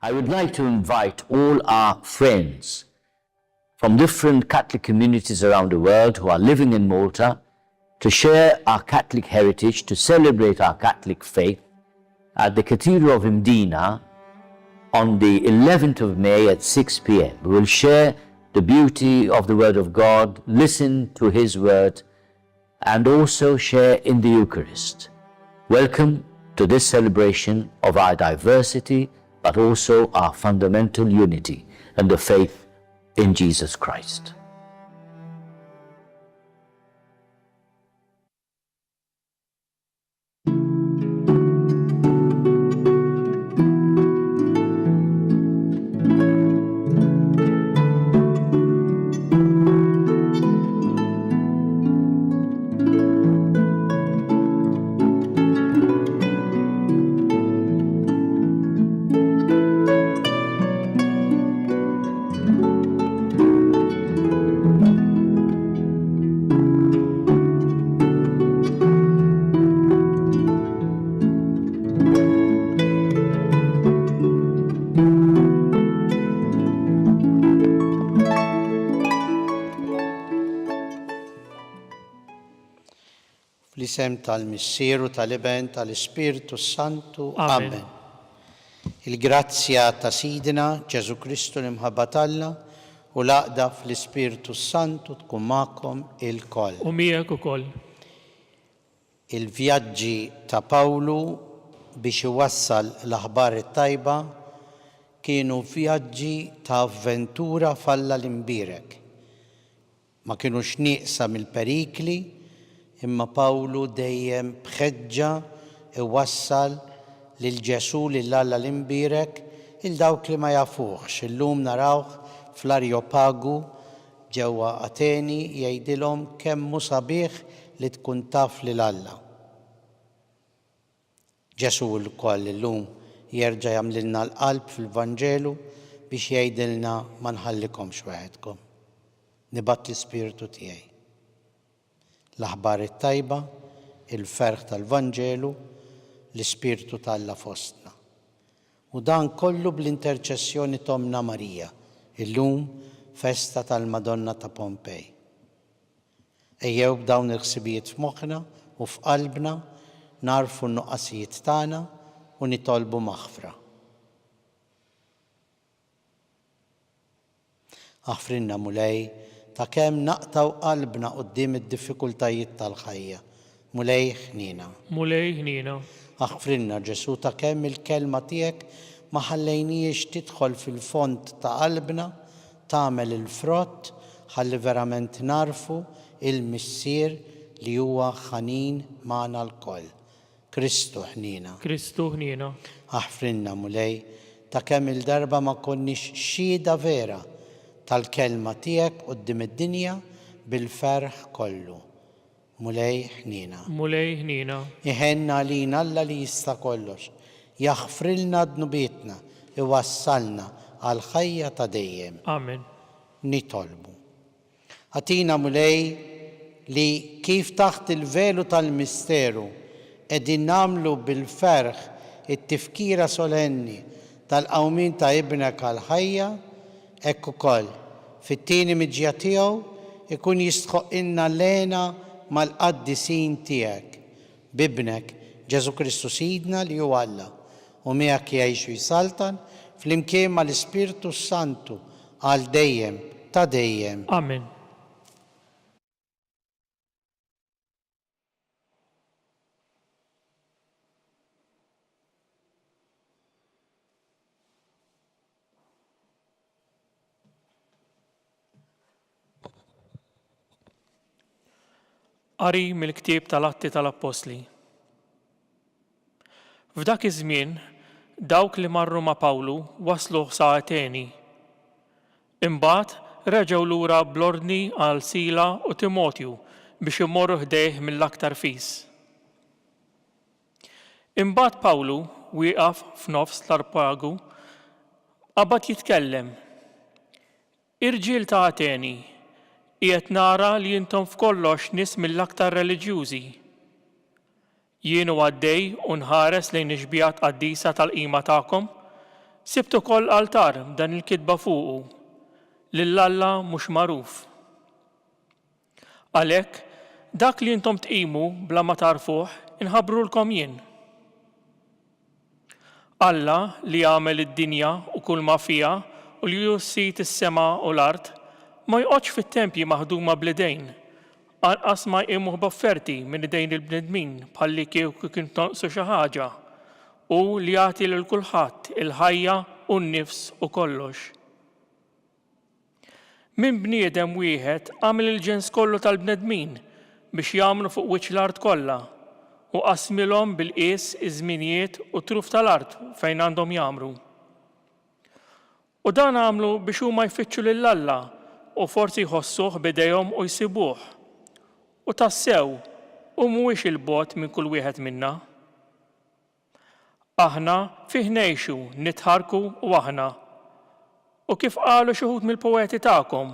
I would like to invite all our friends from different Catholic communities around the world who are living in Malta to share our Catholic heritage, to celebrate our Catholic faith at the Cathedral of Mdina on the 11th of May at 6 p.m. We will share the beauty of the Word of God, listen to His Word, and also share in the Eucharist. Welcome to this celebration of our diversity, but also our fundamental unity and the faith in Jesus Christ. L-isem tal-Missieru tal-Iben tal-Ispiritu Santu. Amen. Il-grazzja ta' Sidina Ġesu Kristu l-imħabba Alla u l-għaqda fl-Ispiritu Santu tkun magħkom il-koll. U miegħek ukoll. Il-vjaġġi ta' Pawlu biex iwassal l-aħbar it-tajba kienu vjaġġi ta' avventura falla l-imbierek. Ma kienux nieqsa mill-perikli, imma Pawlu dejjem bħeġġa iwassal lil Ġesu lil Alla l-imbierek il dawk li ma jafuhx. Illum narawh fl-Areopagu ġewwa Ateni jgħidilhom kemm hu sabiħ li tkun taf lil Alla. Ġesu wkoll illum jerġa' jagħmlilna l-qalb fil-Vanġelu biex jgħidilna ma nħallikomx waħedkom. Nibgħat l-Ispiritu tiegħi. L-aħbar it-tajba, il-ferħ tal-Vanġelu, l-Ispiritu ta' Alla fostna. U dan kollu bl-interċessjoni Tomna Marija, illum festa tal-Madonna ta' Pompej. Ejjew b'dawn il-ħsibijiet f'moħħna u f'qalbna narfu n-nuqqasijiet tagħna u nitolbu maħfra. Aħfrinna mulej ta' kemm naqtaw qalbna quddiem id-diffikultajiet tal-ħajja. Mulej ħnina. Mulej ħnina. Aħfrinna Ġesu ta' kemm il-kelma tiegħek ma ħallejniex tidħol fil-fond ta' qalbna, tagħmel il-frott ħalli verament narfu il-missier li huwa ħanin magħna l-koll. Kristu ħnina. Kristu ħnina. Aħfrinna mulej ta' kemm il-darba ma konniex xhieda vera tal-kelma tiegħek quddiem id-dinja bil-ferħ kollu. Mulej ħnina. Mulej ħnina. Iħenna għalina Alla li jista' kollox. Jaħfrilna dnubietna, iwassalna għal ħajja ta' dejjem. Amen. Nitolbu. Atina mulej li kif taħt il-velu tal-misteru qegħdin nagħmlu bil-ferħ it-tifkira solenni tal-qawmin ta' ibnek għal ħajja, hekk ukoll fit-tieni miġja tiegħu ikun jistħoqilna lena mal-qaddisin tiegħek bibnek Ġesu Kristu Sidna li huwa Alla u miegħek jgħixu jsaltan flimkien mal-Ispiritu Santu għal dejjem ta' dejjem. Amen. Qari mill-ktieb tal-Atti tal-Apostli. F'dak iż-żmien dawk li marru ma' Pawlu waslu sa Ateni. Imbagħad reġgħu lura bl-ordni għal Sila u Timotju biex imorru ħdejh mill-aktar fis. Imbagħad Pawlu wieqaf f'nofs l-Areopagu qabad jitkellem. Irġiel ta' Ateni, qiegħed nara li intom f'kollox nies mill-aktar reliġjużi. Jien għaddej u nħares lejn ix-xbigħat qaddisa tal-qima tagħkom Sibt ukoll altar b'dan il-kitba fuqu lill-Alla mhux magħruf. Għalhekk dak li intom tqimu bla ma tarfuh inħabbrulkom jien. Alla li jagħmel id-dinja u kull ma fiha u li jussit is-sema u l-art ma jqgħodx fit-tempji maħduma bl-idejn, anqas ma jqimuh b'offerti minn idejn il-bnedmin bħalli kieku kien tonqsu xi ħaġa u li jagħti lil kulħadd il-ħajja u n-nifs u kollox. Min bniedem wieħed għamel il-ġens kollu tal-bnedmin biex jagħmlu fuq wiċċ l-art kollha u qasmilhom bil-qies iż-żminijiet u truf tal-art fejn għandhom jagħmlu. U dan għamlu biex huma jfittxu lill-Alla u forsi jħossuh b'idejhom u jsibuh. U tassew u mhuwiex il-bogħod minn kull wieħed minna. Aħna fih ngħixu, nitħarku u aħna. U kif qalu xi wħud mill-poeti tagħkom,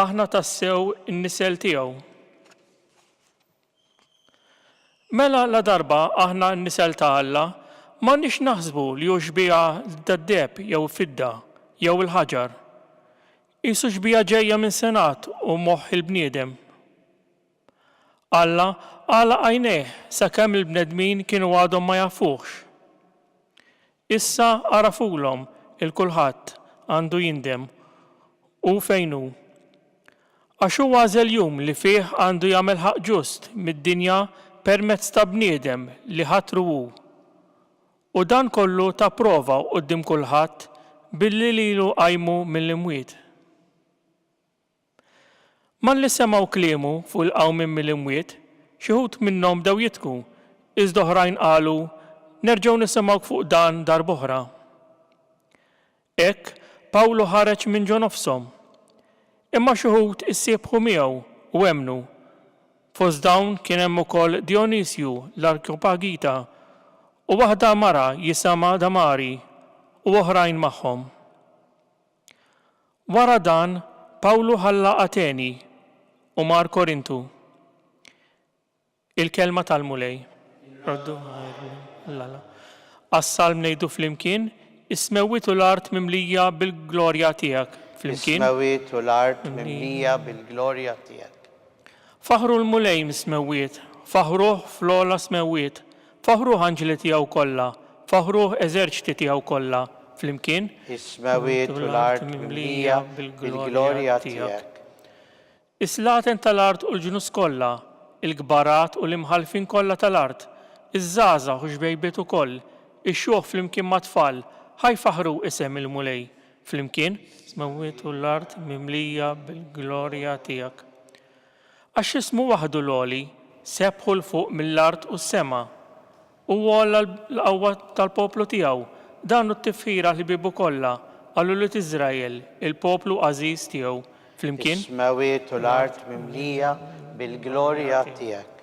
aħna tassew in-nisel tiegħu. Mela la darba aħna n-nisel ta' Alla m'għandniex naħsbu li hu xbija tad-deheb jew fidda jew il-ħaġar. Qisu xbija ġejja minn senat u moħħ il-bniedem. Alla għala għajnejh sakemm il-bnedmin kienu għadhom ma jafuhx. Issa arafulhom il-kulħadd għandu jindem u fejn hu. Għax huwa għażel jum li fih għandu jagħmel ħaq ġust mid-dinja permezz ta' bniedem li ħatru hu. U dan kollu ta' prova quddiem kulħadd billi lilu qajmu mill-imwiet. Man li semgħu kliemu fuq il-qawmien mill-imwiet, xi wħud minnhom bdew jitku, iżda oħrajn qalu nerġgħu nisimgħu fuq dan darb'oħra. Hekk Pawlu ħareġ minn ġo nofshom. Imma xi wħud issiebħu miegħu u emnu. Fost dawn kien hemm ukoll Dionisju l-Arkopagita u waħda mara jisimha Damari u oħrajn magħhom. Wara dan Pawlu ħalla Ateni u mar Korintu. Il-kelma tal-mulej. Għas-salm ngħidu flimkien, ismewwitu l-art mimlija bil-glorja tiegħek. Flimkien. Ismewwitu l-art mimlija bil-glorja tiegħek. Faħru l-mulej mismewwiet, faħruh fl-ogħla smewwiet, faħruh anġli tiegħu kollha, faħruh eżerċiti tiegħu kollha. Flimkien. Ismewwitu l-art mimlija bil-glorja tiegħek. Islaten tal-art u l-ġnus kollha, il-kbarat u l-imħalfin kollha tal-art, iż-żgħażagħ u xbejbiet ukoll, ix-xjuħ flimkien ma' tfal, ħajfaħru isem il-mulej. Flimkien, ismewwitu l-art mimlija bil-glorja tiegħek. Għax ismu waħdu l-għoli, sebħu l-fuq mill-art u s-sema, u għalla l-qawwa tal-poplu tiegħu, dan t-tifħira li bibu kollha għallu li Iżrael, il-poplu għażiż tiegħu. Flimkien. Ismewwitu l-art mimlija bil-glorja tiegħek.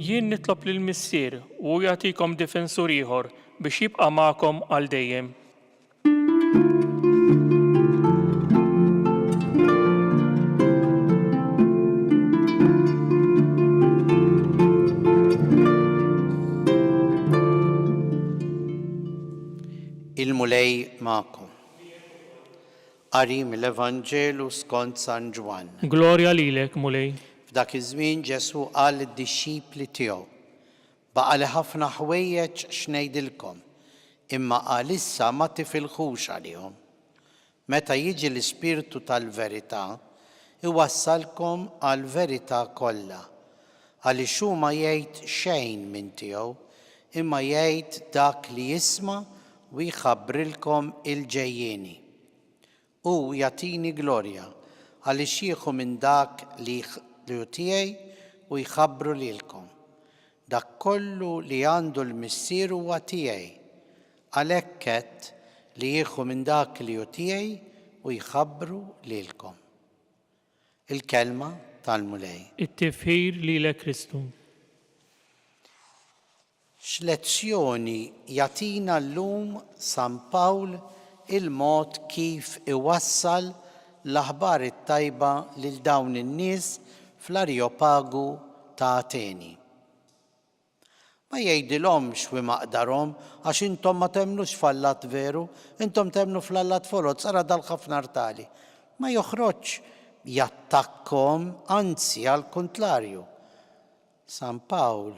Jien nitlob lill-Missier u jagħtikom difensur ieħor biex jibqa' magħkom għal dejjem. Il-mulej magħkom. Qari mill-Evanġelu skont San Ġwan. Glorja lilek, mulej. F'dak iż-żmien Ġesu qal lid-dixxipli tiegħu: baqa' li ħafna ħwejjeġ x'ngħidilkom, imma qal issa ma tifilħux għalihom. Meta jiġi l-Ispirtu tal-verità, iwassalkom għall-verità kollha, għaliex hu ma jgħid xejn minn tiegħu, imma jgħid dak li jisma' u jħabbrilkom il-ġejjieni. U jagħtini glorja għaliex jieħu minn dak li hu tiegħi u jħabbru lilkom. Dak kollu li għandu l-Missier huwa tiegħi, għalhekk għedt li jieħu minn dak li hu tiegħi u jħabbru lilkom. Il-kelma tal-mulej. It-tifħir lilek Kristu. X'lezzjoni jagħtina llum San Pawl il-mod kif iwassal l-aħbar it-tajba lil dawn in-nies fl-Areopagu ta' Ateni. Ma jgħidilhomx wi maqdarhom għax intom ma temnux f'Allat veru, intom temnu fl-Allat folot, sara dal-ħafna rtali. Ma joħroġ jattakkom, anzi għal kontlarju. San Pawl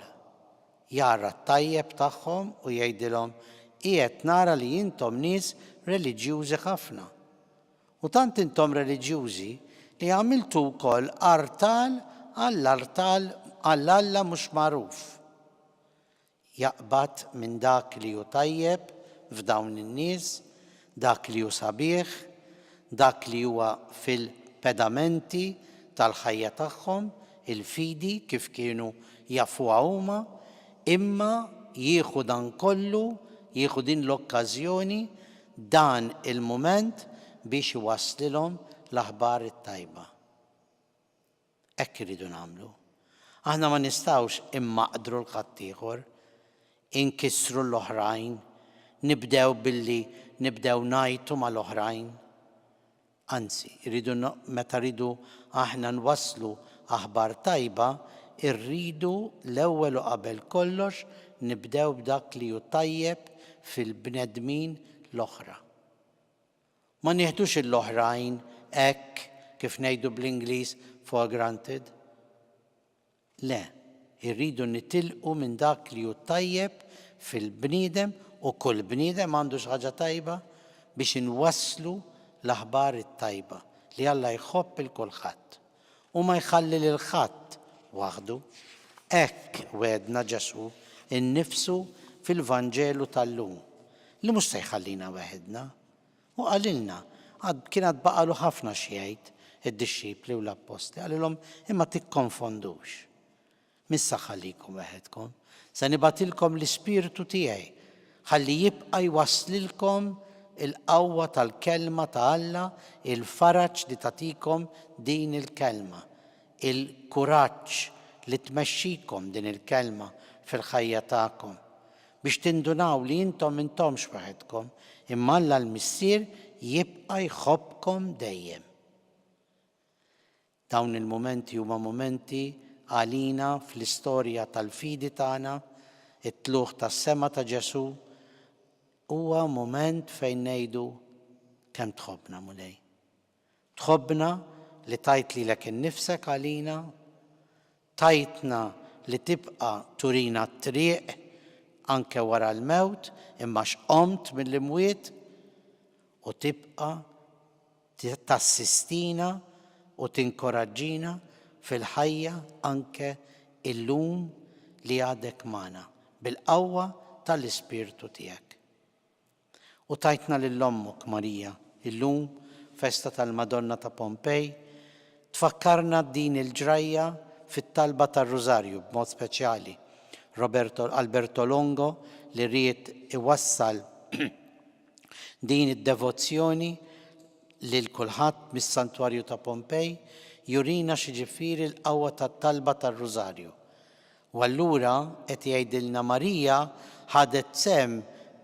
jara t-tajjeb tagħhom u jgħidilhom qiegħed nara li intom nies reliġjużi ħafna. U tant intom reliġjużi li għamiltu wkoll artal għall-artal għall-Alla mhux magħruf. Jaqbad minn dak li hu tajjeb f'dawn in-nies, dak li hu sabiħ, dak li huwa fil-pedamenti tal-ħajja tagħhom, il-fidi kif kienu jafuha huma, imma jieħu dan kollu, jieħu din l-okkażjoni, dan il-mument biex iwasslilhom l-aħbar it-tajba. Hekk iridu nagħmlu. Aħna ma nistgħux immaqdru l-ħadd ieħor, inkissru l-oħrajn, nibdew billi nibdew ngħidu mal-oħrajn. Anzi, meta rridu aħna nwasslu aħbar tajba, irridu l-ewwel u qabel kollox nibdew b'dak li hu tajjeb fil-bnedmin l-oħra. Ma nieħdux l-oħrajn hekk kif ngħidu bl-Ingliż for granted. Le, irridu nitilqu minn dak li hu tajjeb fil-bniedem u kull bniedem għandu xi ħaġa tajba biex inwasslu l-aħbar it-tajba li Alla jħobb il-kulħadd u ma jħalli lil ħadd waħdu. Hekk wedna Ġesu innifsu fil-Vanġelu tal-lum li mhux se jħallina weħedna. U qalilna kienet baqalu ħafna xi jgħid id-dixxipli u l-apposti, qalilhom imma tikkonfondux. Missa ħallikom weħedkom, se nibatilkom l-Ispiritu tiegħi ħalli jibqa' jwasslilkom il-qawwa tal-kelma ta' Alla, il-faraġġ li tagħtikom din il-kelma, il-kuraġġ li tmexxikom din il-kelma fil-ħajja tagħkom biex tindunaw li intom intomx waħedkom, imma Alla l-Missier jibqa' jħobbkom dejjem. Dawn il-momenti huma momenti għalina fl-istorja tal-fidi tagħna, it-tluħ tas-sema ta' Ġesu, huwa moment fejn ngħidu kemm tħobbna mulej. Tħobbna li tajt lilek innifsek għalina, tajtna li tibqa' turina t-triq anke wara l-mewt, imma x'qomt mill-imwiet u tibqa' tassistina u tinkoraġġina fil-ħajja anke illum li għadek magħna bil-qawwa tal-Ispirtu tiegħek. U tajtna lill-ommok Marija, illum festa tal-Madonna ta' Pompej, tfakkarna din il-ġrajja fit-talba tar-Rużarju b'mod speċjali. Alberto Longo li ried iwassal din id-devozzjoni lil kulħadd mis-Santwarju ta' Pompej, jurina xi ġifieri l-qawwa tat-talba tar-Rużarju. U allura qed jgħidilna Marija ħadet sehem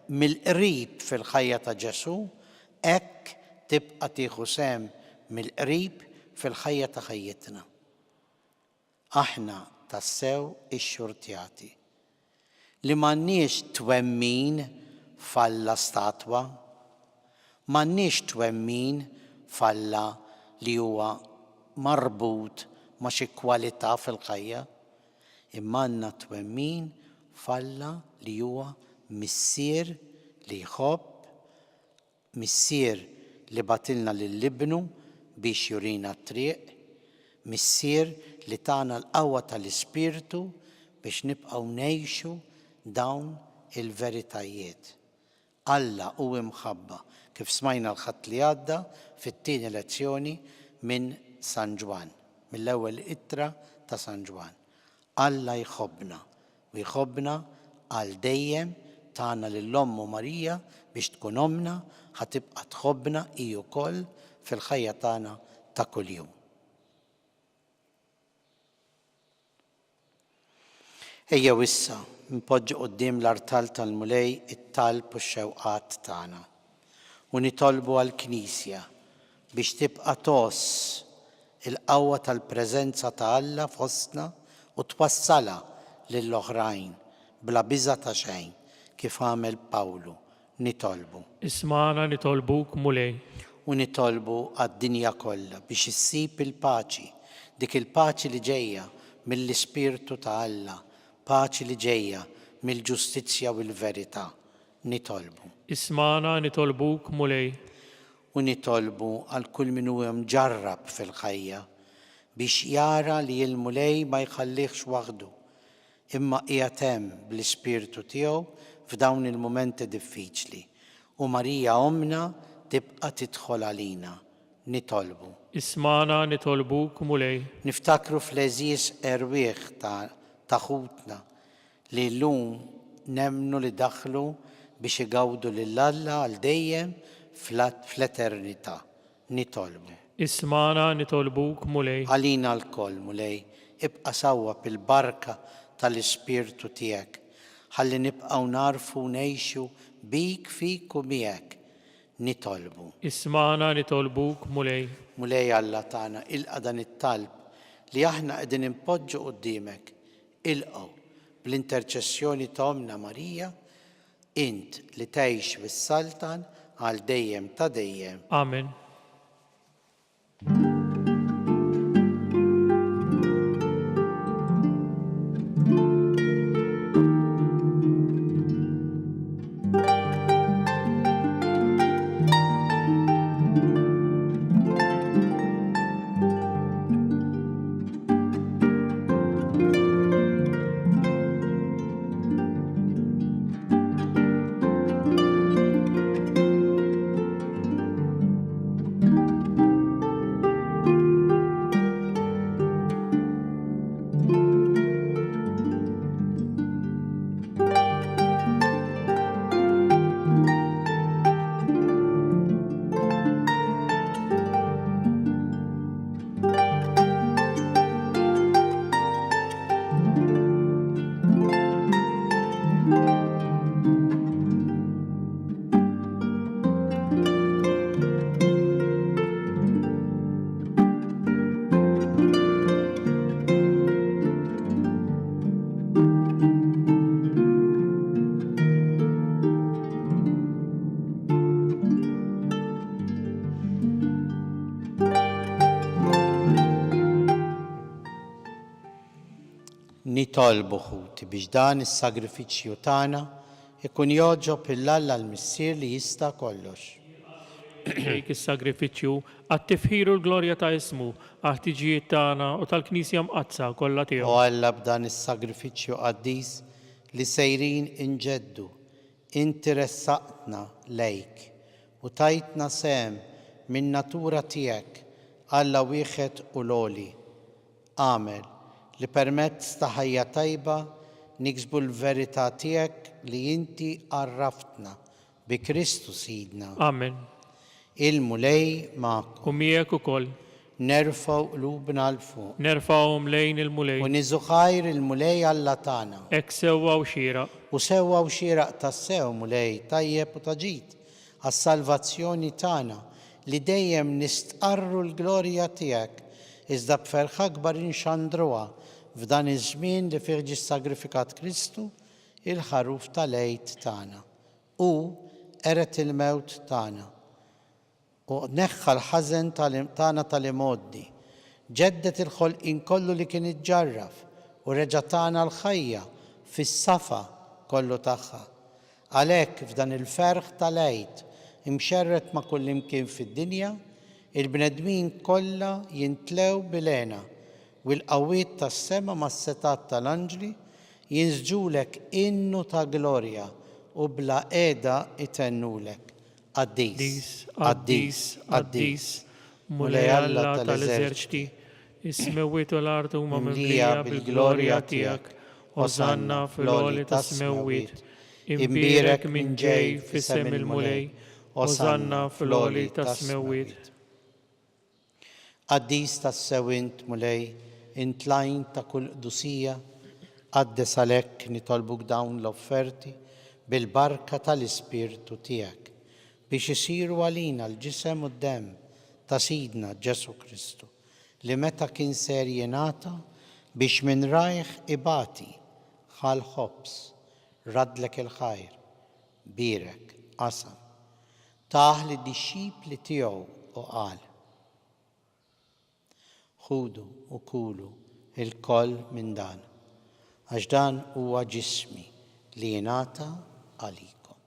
mill-qrib fil-ħajja ta' Ġesu, hekk tibqa' tieħu sehem mill-qrib fil-ħajja ta' ħajjitna. Aħna tassew ix-xurtjati li m'għandniex twemmin falla statwa, m'għandniex twemmin falla li huwa marbut ma' xi kwalità fil-ħajja, imma għandna twemmin falla li huwa missier li jħobb, missier li batilna lill-ibnu biex jurina t-triq, missier li tagħna l-qawwa tal-Ispirtu biex nibqgħu ngħixu dawn il-veritajiet. Alla hu imħabba kif smajna l-ħadd li għadda fit-tieni lezzjoni minn San Ġwan, mill-ewwel ittra ta' San Ġwan. Alla jħobbna u jħobbna għal dejjem tagħna lill-Ommu Marija biex tkun omna ħatibqa' tħobbna hi wkoll fil-ħajja tagħna ta' kuljum. Ejjew issa npoġġu quddiem l-artal tal-mulej it-talb u x-xewqat tagħna u nitolbu għall-Knisja biex tibqa' toss il-qawwa tal-preżenza ta' Alla f'ostna u twassala lill-oħrajn bla biża' ta' xejn kif għamel Pawlu. Nitolbu. Ismana nitolbuk mulej. U nitolbu għad-dinja kollha biex issib il-paċi, dik il-paċi li ġejja mill-Ispirtu ta' Alla, paċi li ġejja mill-ġustizzja u l-verità. Nitolbu. Ismana nitolbuk mulej. U nitolbu għal kull min huwa mġarrab fil-ħajja biex jara li l-mulej ma jħallihx waħdu, imma qiegħed hemm bl-Ispirtu tiegħu f'dawn il-mumenti diffiċli. U Marija Omna tibqa' tidħol għalina. Nitolbu. Ismana nitolbuk mulej. Niftakru fl-eżiż erwieħ ta' ħutna li llum nemmnu li daħlu biex igawdu lill-Alla għal dejjem fl-eternità. Nitolbu. Ismana nitolbuk mulej. Għalina l-koll mulej, ibqa' sawwa bil-barka tal-Ispirtu tiegħek, ħalli nibqgħu narfu ngħixu bik fik u miegħek. Nitolbu. Ismana nitolbuk mulej. Mulej Alla tagħna, ilqa' dan it-talb li aħna qegħdin impoġġu quddiemek. Ilqgħu bl-interċessjoni ta' Omna Marija, int li tgħix fis-Saltan għal dejjem ta' dejjem. Amen. Nitolbu ħuti biex dan is-sagrifiċċju tagħna ikun joġob il-Alla l-Missier li jista' kollox. Dik is-sagrifiċċju għat-tifħiru l-glorja ta' ismu għat-tiġijiet tagħna u tal-Knisja mqazza kollha tiegħu. U Alla b'dan is-sagrifiċċju qaddis li sejrin inġeddu, inti ressaqtna lejk u tajtna sehem min natura tiegħek Alla wieħed u loli. Għamel li permezz ta' ħajja tajba niksbu l-verità tiegħek li inti għarraftna bi Kristu Sidna. Amen. Il-mulej magħkom. U miegħek ukoll. Nerfgħu qlubna l fuq. Nerfgħuhom lejn il-mulej. U niżu ħajr il-mulej Alla tagħna. Hekk sewwa u xieraq. U sewwa u xieraq tassew mulej tajjeb u taġid għas-salvazzjoni tagħna li dejjem nistqarru l-glorja tiegħek iżda b'ferħ akbar inxandruha f'dan iż-żmien li fih ġie sagrifikat Kristu il-ħaruf tal-għid tagħna. U eret il-mewt tagħna. U neħħa l-ħażen tagħna tal-imoddi. Ġeddet il-ħolqien kollu li kien iġġarraf u reġa' tagħna l-ħajja fis-safa kollu tagħha. Għalhekk f'dan il-ferħ tal-għid imxerret ma' kull imkien fid-dinja, il-bnedmin kollha jintlew bilena u l-qawwiet tas-sema mas-setat tal-anġli jinżġulek innu ta' glorja u bla qiegħda itennulek. Qaddis, qaddis, qaddis, mulej Alla tal-eżerċiti, is-smewwiet u l-art huma mimlija bil-glorja tiegħek, Osanna fil-għoli tas-smewwiet, imbierek minn ġej f'isem il-mulej, Osanna fil-għoli tas-smewwiet. Qaddis tas-sewint mulej, intlajn ta' kull qdusija, qaddes għalhekk nitolbuk dawn l-offerti bil-barka tal-Ispirtu tiegħek. biex isiru għalina l-ġisem u d-dem ta' Sidna Ġesu Kristu li meta kien ser jingħata biex minn rajh ibati ħal ħobs radlek il-ħajr birek qasam taħ li dixxipli tiegħu u qal ħudu u kulu il-koll minn dan għax dan huwa ġismi li jingħata għalikom.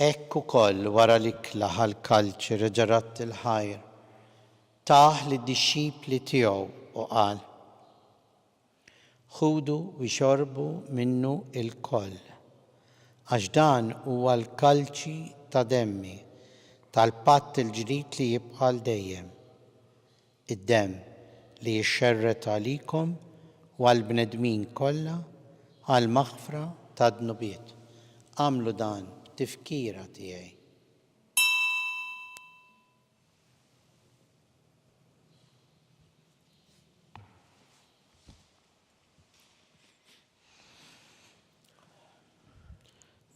Ekku koll wara l-ikla ħal-kalċi reġarat il-ħajr, taħ li d-dixxipli tiegħu u qal ħudu u xorbu minnu il-koll, għax dan huwa l-kalċi ta' demmi tal-patt il-ġdid li jibqa' dejjem. Id-demm li jixxerret għalikom u għall-bnedmin kollha għall-maħfra ta' dnubiet. Għamlu dan b'tifkira tiegħi.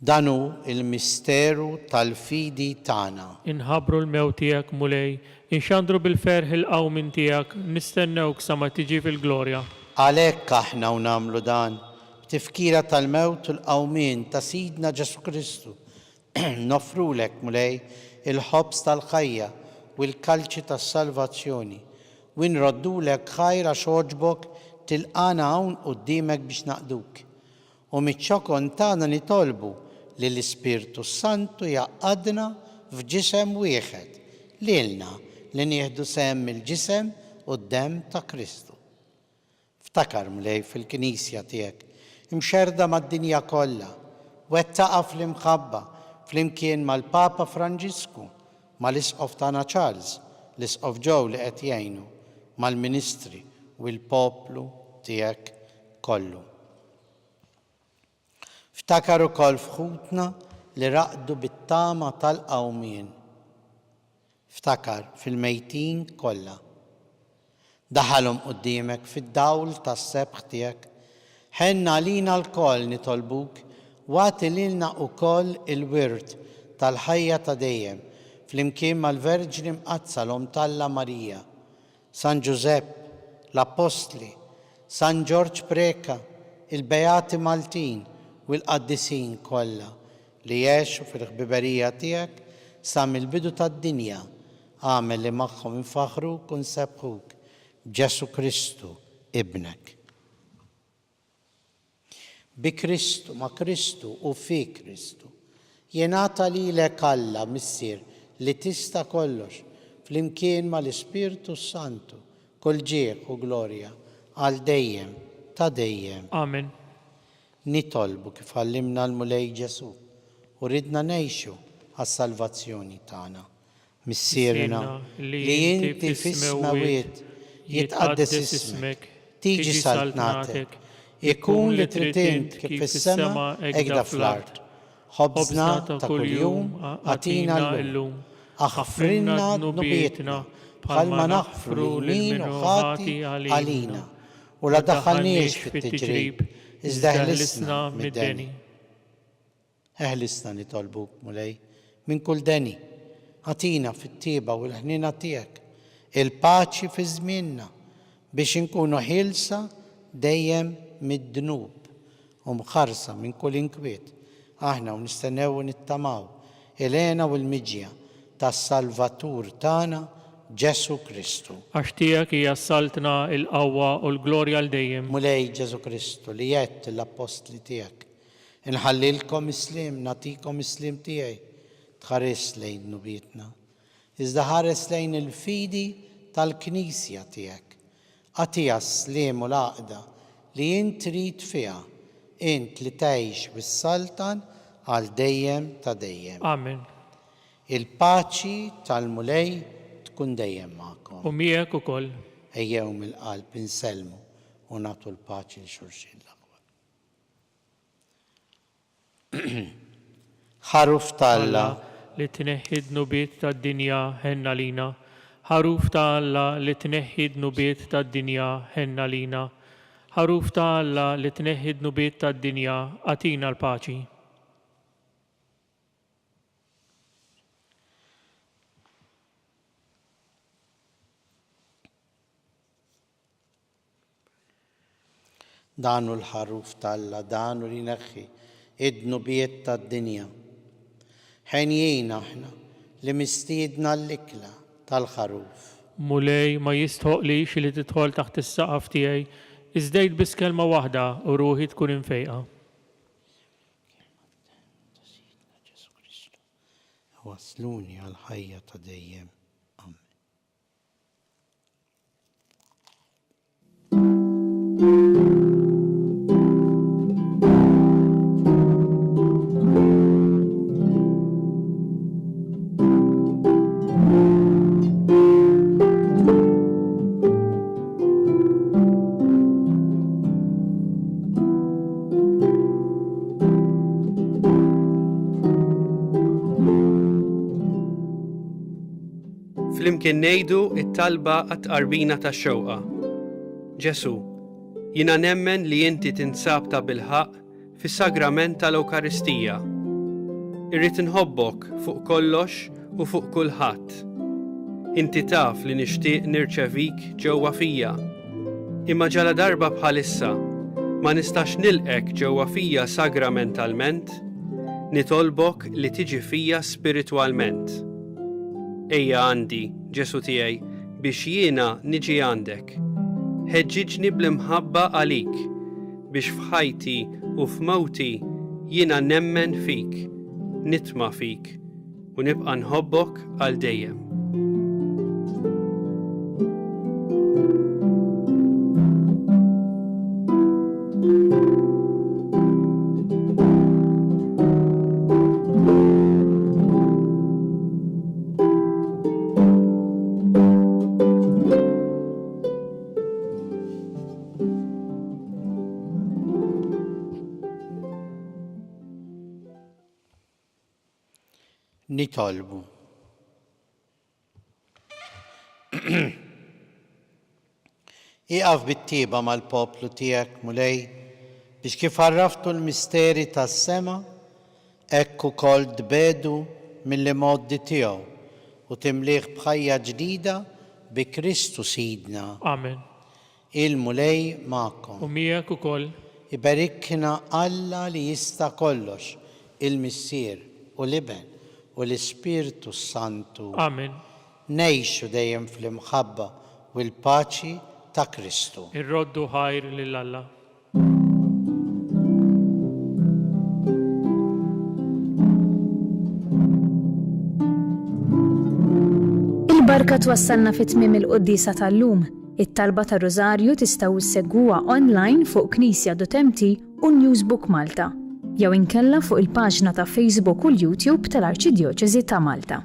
Danu il-misteru tal-fidi tagħna. Inħabru l-mew tiegħek mulej, inxandru bil-ferħ il-qawmin tiegħek, nistennewk sa ma tiġi fil-glorja. Għalhekk aħna u nagħmlu dan b'tifkira tal-mewt u l-qawmien ta' Sidna Ġesu Kristu. Nofrulek mulej il-ħobs tal-ħajja u l-kalċi tas-salvazzjoni u nroddulek ħajra xogħġbok tilqana hawn quddiemek biex naqduk. U miċ-ċokon tagħna nitolbu li l-Ispirtu Santu jaqadna f'ġisem wieħed lilna li nieħdu sehem il-ġisem u d-demm ta' Kristu. Ftakar mlej fil-Knisja tiegħek imxerda mad-dinja kollha, wettaqa fl-imħabba flimkien mal-Papa Franġisku, mal-Isqof tagħna Charles, l-Isqof Joe li qed jgħinu, mal-Ministri u l-poplu tiegħek kollu. Ftakar ukoll fħutna li raqdu bit-tama tal-qawmien. Ftakar fil-mejtin kollha. Daħalhom quddiemek fid-dawl tas-sebħ tiegħek. Ħenna għalina l-koll nitolbuk wagħti lilna wkoll il-wirt tal-ħajja ta' dejjem flimkien mal-Verġni Mqazza l-Omtalla Marija, San Giuseppe, l-Apostli, San George Preka, il-Beati Maltin u l-qaddisin kollha li jgħixu fil-ħbiberija tiegħek sa mill-bidu tad-dinja għamel li magħhom infaħruk u nsebħuk b'Ġesu Kristu ibnek. Bi Kristu, ma' Kristu u fi Kristu jingħata lilek Alla missier li tista' kollox flimkien mal-Ispirtu Santu kull ġieħ u glorja għal dejjem ta' dejjem. Amen. Nitolbu kif għallimna l-mulej Ġesu u ridna ngħixu għas-salvazzjoni tagħna. Missierna li inti fis-smawiet jitqaddes ismek, tiġi saltnatek, ikun li trid int kif fis-sema hekk fl-art. Ħobżna ta' kuljum għatina llum, aħfrinna dnubietna bħalma naħfru lil min ħati għalina u la daħħalniex fit-tiġrib iżda ħlisna mid-deni. Eħlisna nitolbuk mulej minn kull deni. Għatina fit-tieba u l-ħnina tiegħek il-paċi fi żmienna biex inkunu ħilsa dejjem mid-dnub u mħarsa minn kull inkwiet. Aħna u nistennew u nittamaw il-għena u l-miġja tas-Salvatur tagħna Ġesu Kristu. Għax tiegħek hija saltna il-qawwa u l-glorja l dejjem. Mulej Ġesu Kristu li jgħid l-apostli tiegħek. Inħallilkom islim, nagħtikom islim tiegħi. Tħares lejn nubietna. Iżda ħares lejn il-fidi tal-Knisja tiegħek. Għatija slim u l-għaqda li int trid fiha, int li tgħix bis-saltan għal dejjem ta' dejjem. Amen. Il-paċi tal-mulej tkun dejjem magħkom. U miegħek ukoll. Ejjew mill-qalb insellmu u nagħtu l-paċi l xulxin l-aqwa. Ħaruf tal-Alla li tneħħi d-nubiet tad-dinja ħenna lina, ħaruf ta' Alla li tneħħi d-nubiet tad-dinja ħenna lina. ħaruf ta' Alla li tneħħi d-nubiet tad-dinja atina l-paċi. Danu l-ħaruf tal-Alla, danu li neħħi id-nubiet tad-dinja. Ħenjina aħna li mistiedna l-ikla tal-ħaruf. Mulej ma jistħoqlix li tidħol taħt is-saqaf tiegħi, iżdejt biss kelma waħda u ruħi tkun infejqa. Wasluni għal-ħajja ta' dejjem. Amen. Flimkien ngħidu it-talba għat-qarbina tax-xewqa. Ġesu, jiena nemmen li inti tinsab ta' bilħaq fis-sagrament tal-Ewkaristija. Irrid inħobbok fuq kollox u fuq kulħadd. Inti taf li nixtieq nirċevik ġewwa fija. Imma ġala darba bħalissa ma nistax nilqek ġewwa fija sagramentalment, nitolbok li tiġi fija spiritwalment. Ejja għandi, Ġesu tiegħi, biex jiena niġi għandek. Ħeġġiġni bl-imħabba għalik, biex f'ħajti u f'mewti jiena nemmen fik, nitma' fik u nibqa' nħobbok għal dejjem. Nitolbu. Iqaf bit-tieba mal-poplu tiegħek mulej biex kif għarraftu l-misteri tas-sema hekk ukoll tbedu mill-modi tiegħu u timlih b'ħajja ġdida bi Kristu Sidna. Amen. Il-mulej magħkom. U miegħek ukoll. Ibarikna Alla li jista' kollox, il-Missier u l-Iben u l-Ispirtu Santu. Amen. Nejxu dejjem fl-imħabba u l-paċi ta' Kristu. Irroddu ħajr lil Alla. Il-barka twassalna fit-tmiem il-Quddisa tal-lum. It-talba ta' Rożarju tistgħu issegwuha online fuq Knisja.mt u Newsbook Malta, jew inkella fuq il-paġna ta' Facebook u l-YouTube tal-Arċidjoċeżi ta' Malta.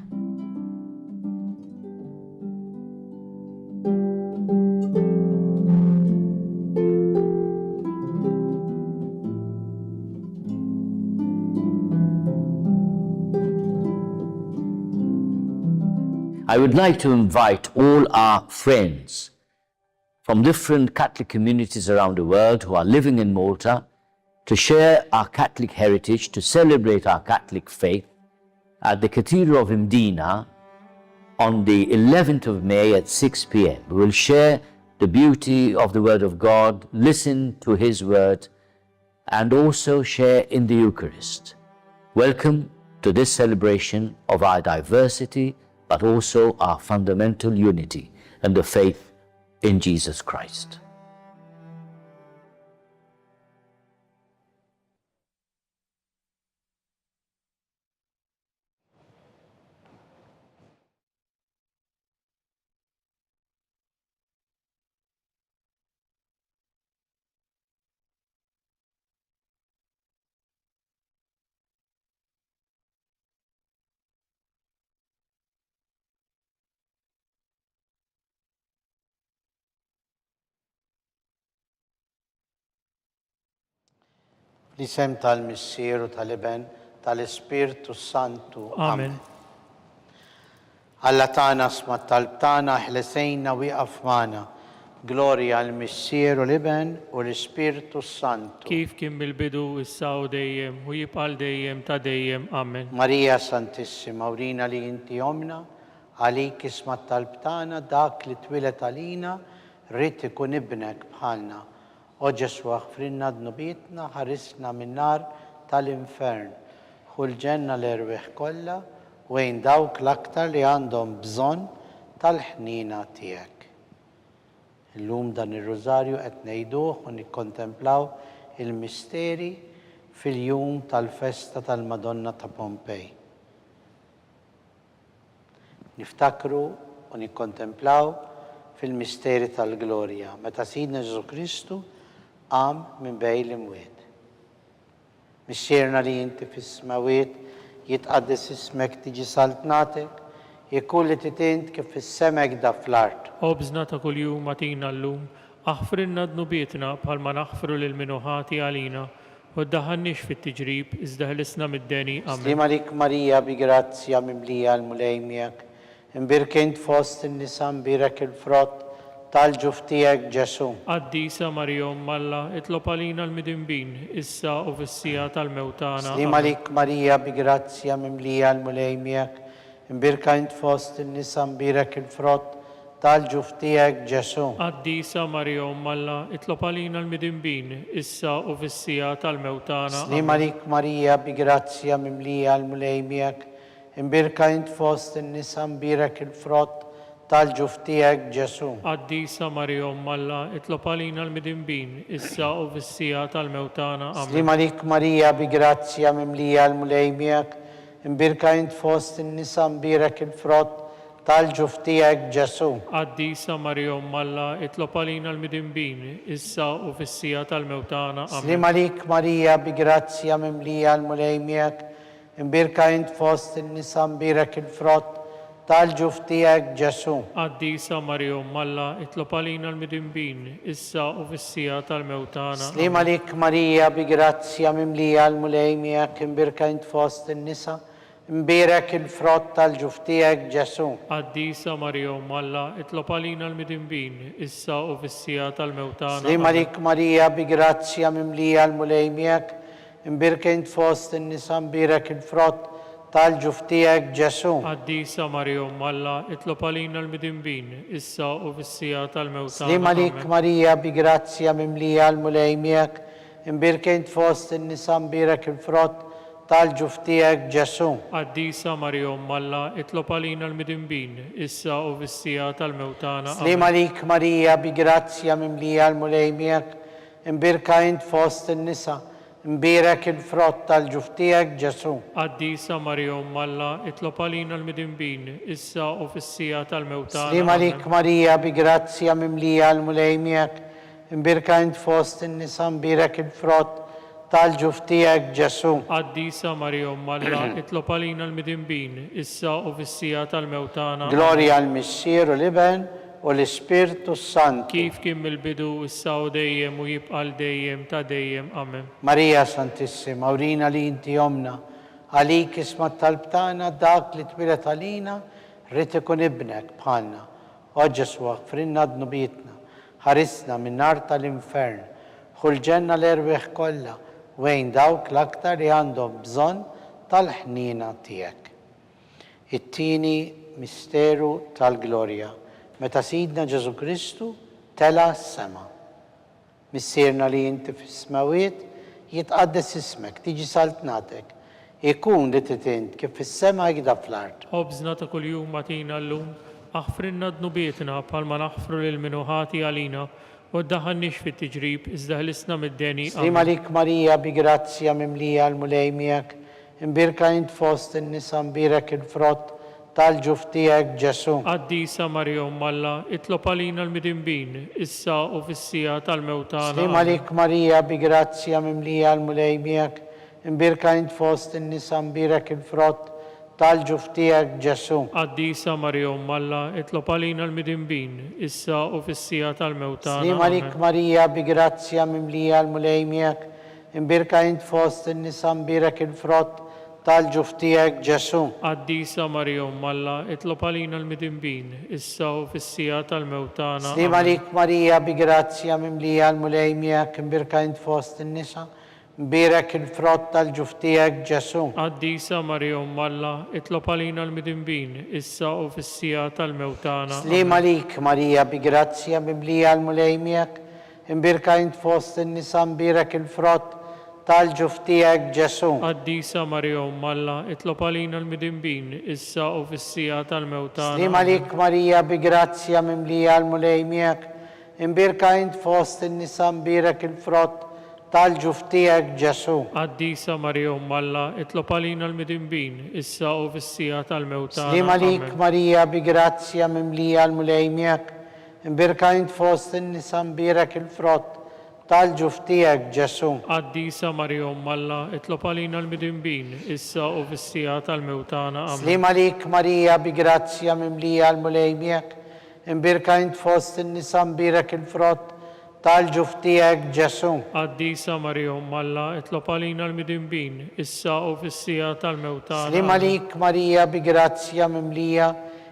I would like to invite all our friends from different Catholic communities around the world who are living in Malta to share our Catholic heritage, to celebrate our Catholic faith at the Cathedral of Mdina on the 11th of May at 6 p.m. We will share the beauty of the Word of God, listen to His Word, and also share in the Eucharist. Welcome to this celebration of our diversity, but also our fundamental unity and the faith in Jesus Christ. L-isem tal-Missieru tal-Iben tal-Ispirtu Santu. Amen. Alla tana sma talbtana ħlesejna wieqaf magħna. Gloria al Missieru l-Iben u l-Ispirtu Santu. Kif kien mill-bidu issa u dejjem u jibqal dejjem ta' dejjem. Amen. Marija Santissima, urina li inti omna, għalik isma talbtana dak li twilet għalina, rrit ikun ibnek bħalna. O Ġesu aħfrinna dnubietna, ħarisna min-nar tal-infern. Ħu l-ġenna l-erweħ kollha, wejn dawk l-aktar li għandhom bżonn tal-ħnina tiegħek. Illum dan ir-Rożarju qed ngħiduh u nikkontemplaw il-misteri fil-jum tal-festa tal-Madonna ta' Pompej. Niftakru u nikkontemplaw fil-misteri tal-Glorja meta Sidna Ġesu Kristu qam minn bejn l-imwiet. Missierna li inti fis-smawiet jitqaddes ismek tiġi saltnatek, jekun li titint kif fis-semek da fl-art. Obżna ta' kuljum matina llum, aħfrinna dnubietna bħalma naħfru lil minuħati għalina, u ddaħannix fit-tiġrib iżda ħlisna mid-deni. Amen. Slima lik Marija bi grazzja mimlija l-mulejmijak, imbirkint fost in-nisa mbirek il-frott tal-ġuf tiegħek Ġesu. Qaddisa Marija Umm Alla, itlob għalina l-midinbin, issa u fis-sija tal-mewtana. Slima lik Marija bi grazzja mimlija l-mulejmijak, imbirkint fost in-nisa mbirek il-frott tal-ġuf tiegħek Ġesu. Qaddisa Marija Umm Alla, itlob għalina l-midinbin, issa u fis-sija tal-mewtana. Slima lik Marija bi grazzja mimlija l-mulejmijak, imbirkint fost in-nisa mbirek il-frott tal-ġuf tiegħek Ġesu. Qaddisa Marija Umm Alla, itlob għalina l-midinbin, issa u fis-sija tal-mewtana. Amen. Slima lik Marija bi grazzja mimlija l-mulejmijak, imbirkint fost in-nisa mbirek il-frott tal-ġuf tiegħek Ġesu. Qaddisa Marija Umm Alla, itlob għalina l-midinbin, issa u fis-sija tal-mewtana. Amen. Slima lik Marija bi grazzja mimlija l-mulejmijak, imbirkint fost in-nisa mbirek il-frott tal-ġuf tiegħek Ġesu. Qaddisa Marija Umm Alla, itlob għalina l-midinbin, issa u fis-sija tal-mewtana. Slima lik Marija bi grazzja mimlija l-mulejmijak, imbirkint fost in-nisa mbirek il-frott tal-ġuf tiegħek Ġesu. Qaddisa Marija Umm Alla, itlob għalina l-midinbin, issa u fis-sija tal-mewtana. Slima lik Marija bi grazzja mimlija l-mulejmijak, imbirkint fost in-nisa mbirek il-frott tal-ġuf tiegħek Ġesu. Qaddisa Marija Umm Alla, itlob għalina l-midinbin, issa u fis-sija tal-mewtana. Slima lik Marija bi grazzja mimlija l-mulejmijak, imbirkint fost in-nisa mbirek il-frott tal-ġuf tiegħek Ġesu. Qaddisa Marija Umm Alla, itlob għalina l-midinbin, issa u fis-sija tal-mewtana. Slima lik Marija bi grazzja mimlija l-mulejmijak, imbirkint fost in-nisa mbirek il-frott tal-ġuf tiegħek Ġesu. Qaddisa Marija Umm Alla, itlob għalina l-midinbin, issa u fis-sija tal-mewtana. Slima lik Marija bi grazzja mimlija l-mulejmijak, imbirkint fost in-nisa mbirek il-frott tal-ġuf tiegħek Ġesu. Qaddisa Marija Umm Alla, itlob għalina l-midinbin, issa u fis-sija tal-mewtana. Gloria al Missieru l-Iben u l-Ispirtu Santu. Kif kien mill-bidu issa u dejjem u jibqal dejjem ta' dejjem. Amen. Marija Santissima, urina li inti omna, għalik isma talbtana dak li twilet għalina, rrit ikun ibnek bħalna. O Ġesu aħfrinna dnubietna, ħarisna min-nar tal-infern, ħu l-ġenna l-erweħ kollha, wejn dawk l-aktar li għandhom bżonn tal-ħnina tiegħek. It-tieni misteru tal-Glorja, meta Sidna Ġesu Kristu tela s-sema. Missierna li inti fis-smawiet jitqaddes ismek, tiġi saltnatek, ikun li titint kif fis-sema jgħida fl-art. Obżna ta' kuljum matina llum, aħfrinna dnubietna bħalma naħfru lil minuħati għalina, u ddaħannix fit-tiġrib iżda ħlisna mid-deni. Slima lik Marija bi grazzja mimlija l-mulejmijak, imbirkint fost in-nisa mbirek il-frott tal-ġuf tiegħek Ġesu. Qaddisa Marija Umm Alla, itlob għalina l-midinbin, issa u fis-sija tal-mewtana. Slima lik Marija bi grazzja mimlija l-mulejmijak, imbirkint fost in-nisa mbirek il-frott tal-ġuf tiegħek Ġesu. Qaddisa Marija Umm Alla, itlob għalina l-midinbin, issa u fis-sija tal-mewtana. Slima lik Marija bi grazzja mimlija l-mulejmijak, imbirkint fost in-nisa mbirek il-frott tal-ġuftijek Ġesu. Qaddisa Marija Umm Alla, itlob għalina l-midinbin, issa u fis-sija tal-mewt tagħna. Slim għalik Marija bi grazzja mimlija l-mulej miegħek imbirka int fost in-nisa, mbirek il-frott tal-ġuftijek Ġesu. Qaddisa Marija Umm Alla, itlob għalina l-midinbin, issa u fis-sija tal-mewt tagħna. Slim għalik Marija bi grazzja mimlija l-mulej miegħek imbirka int fost in-nisa, mbirek il-frott tal-ġuftijek Ġesu. Qaddisa Marija Umm Alla, itlob għalina l-midinbin, issa u fis-sija tal-mewt tagħna. Slim għalik Marija bi grazzja mimlija l-mulej miegħek imbirka int fost in-nisa, mbirek il-frott tal-ġuftijek Ġesu. Qaddisa Marija Umm Alla, itlob għalina l-midinbin, issa u fis-sija tal-mewt tagħna. Slim għalik Marija bi grazzja mimlija l-mulej miegħek imbirka int fost in-nisa, mbirek il-frott tal-ġuftijek Ġesu. Qaddisa Marija Umm Alla, itlob għalina l-midinbin, issa u fis-sija tal-mewt tagħna. Slim għalik Marija bi grazzja mimlija l-mulej miegħek imbirka int fost in-nisa, mbirek il-frott tal-ġuftijek Ġesu. Qaddisa Marija Umm Alla, itlob għalina l-midinbin, issa u fis-sija tal-mewt tagħna. Slim għalik Marija bi grazzja mimlija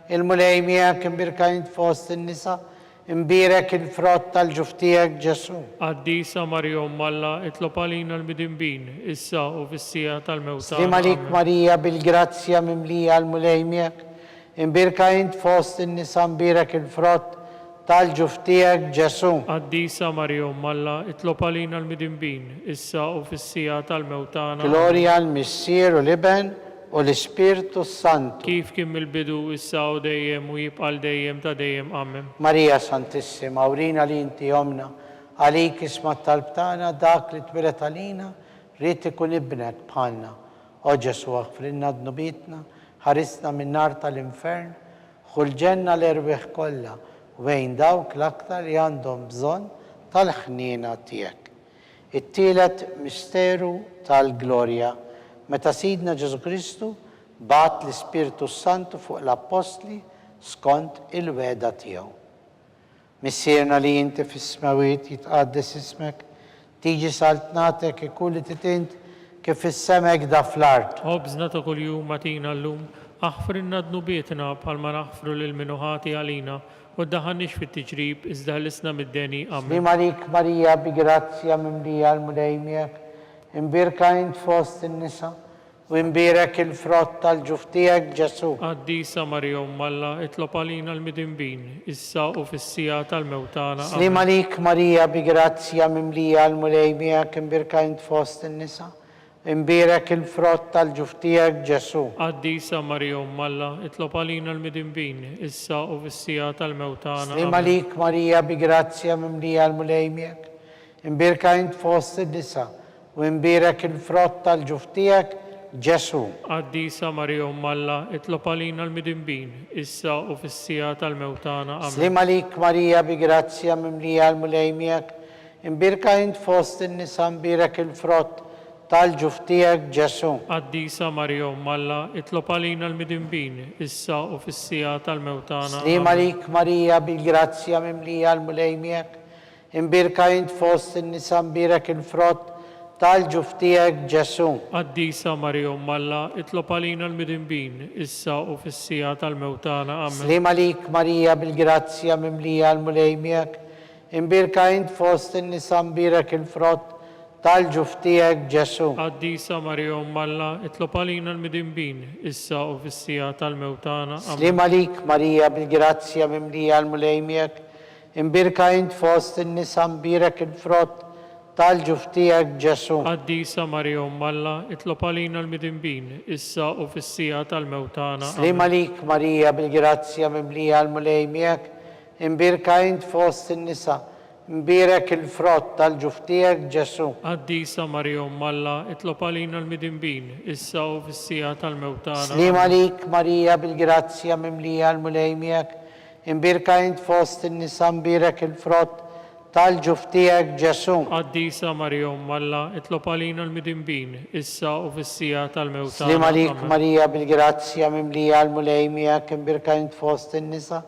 il-mulej miegħek imbirka int fost in-nisa, imbirek il-frott tal-ġuftijek Ġesu. Qaddisa Marija Umm Alla, itlob għalina l-midinbin, issa u fis-sija tal-mewt tagħna. Slim għalik Marija bil-grazzja mimlija l-mulej miegħek imbirka int fost in-nisa, imbirek il-frott tal-ġuftijek Ġesu. Qaddisa Marija Umm Alla, itlob għalina l-midinbin, issa u fis-sija tal-mewt tagħna. Glorja l-Missier u l-Iben u l-Ispirtu Santu. Kif kien mill-bidu, issa u dejjem u jibqa' dejjem ta' dejjem. Amen. Marija Santissima, urina li inti jomna, għalik isma talbtana dak li twilet għalina, rrit ikun ibnek bħalna. O Ġesu għafrinna d-nubitna, ħarisna minn nar tal-infern, ħulġenna l-erbiħ kollha, wejn dawk l-aktar li għandhom bżonn tal-ħnina tiegħek. It-tielet misteru tal-glorja, meta Sidna Ġesu Kristu bat l-Ispirtu Santu fuq l-Apostli skont il-weda tiegħu. Missierna li inti fis-smawiet jitqaddes ismek, tiġi saltnatek ikun li titint kif is-semek da fl-art. Ħobżna ta' kuljum atina llum, aħfrinna d-nubietna bħalma naħfru lil minuħati għalina, u ddaħħalniex fit-tiġrib iżda ħlisna mid-deni. Amen. Slim għalik Marija bi grazzja mimlija l-mulej miegħek, imbirka int fost in-nisa, u imbirek il-frott tal-ġuftijek Ġesu. Qaddisa Marija Umm Alla, itlob għalina l-midinbin, issa u fis-sija tal-mewt tagħna. Slim għalik Marija bi grazzja mimlija l-mulej miegħek imbirka int fost in-nisa, imbirek il-frott tal-ġuftijek Ġesu. Qaddisa Marija Umm Alla, itlob għalina l-midinbin, issa u fis-sija tal-mewt tagħna. Slim għalik Marija bi grazzja mimlija l-mulej miegħek, imbirka int fost in-nisa, u imbirek il-frott tal-ġuftijek Ġesu. Qaddisa Marija Umm Alla, itlob għalina l-midinbin, issa u fis-sija tal-mewt tagħna. Amen. Slim għalik Marija bi grazzja mimlija l-mulej miegħek, imbirka int fost in-nisa, imbirek il-frott tal-ġuftijek Ġesu. Qaddisa Marija Umm Alla, itlob għalina l-midinbin, issa u fis-sija tal-mewt tagħna. Slim għalik Marija bi grazzja mimlija l-mulej miegħek, imbirka int fost in-nisa, imbirek il-frott tal-ġuftijek Ġesu. Qaddisa Marija Umm Alla, itlob għalina l-midinbin, issa u fis-sija tal-mewt tagħna. Amen. Slim għalik Marija bil-grazzja mimlija l-mulej miegħek, imbirka int fost in-nisa, imbirek il-frott tal-ġuftijek Ġesu. Qaddisa Marija Umm Alla, itlob għalina l-midinbin, issa u fis-sija tal-mewt tagħna. Amen. Slim għalik Marija bil-grazzja mimlija l-mulej miegħek, imbirka int fost in-nisa, imbirek il-frott tal-ġuftijek Ġesu. Qaddisa Marija Umm Alla, itlob għalina l-midinbin, issa u fis-sija tal-mewt tagħna. Slim għalik Marija bil-grazzja mimlija l-mulej miegħek, imbirka int fost in-nisa, imbirek il-frott tal-ġuftijek Ġesu. Qaddisa Marija Umm Alla, itlob għalina l-midinbin, issa u fis-sija tal-mewt tagħna. Slim għalik Marija bil-grazzja mimlija l-mulej miegħek, imbirka int fost in-nisa, imbirek il-frott tal-ġuftijek Ġesu. Qaddisa Marija Umm Alla, itlob għalina l-midinbin, issa u fis-sija tal-mewt tagħna. Slim għalik Marija bil-grazzja mimlija l-mulej miegħek, imbirka int fost in-nisa,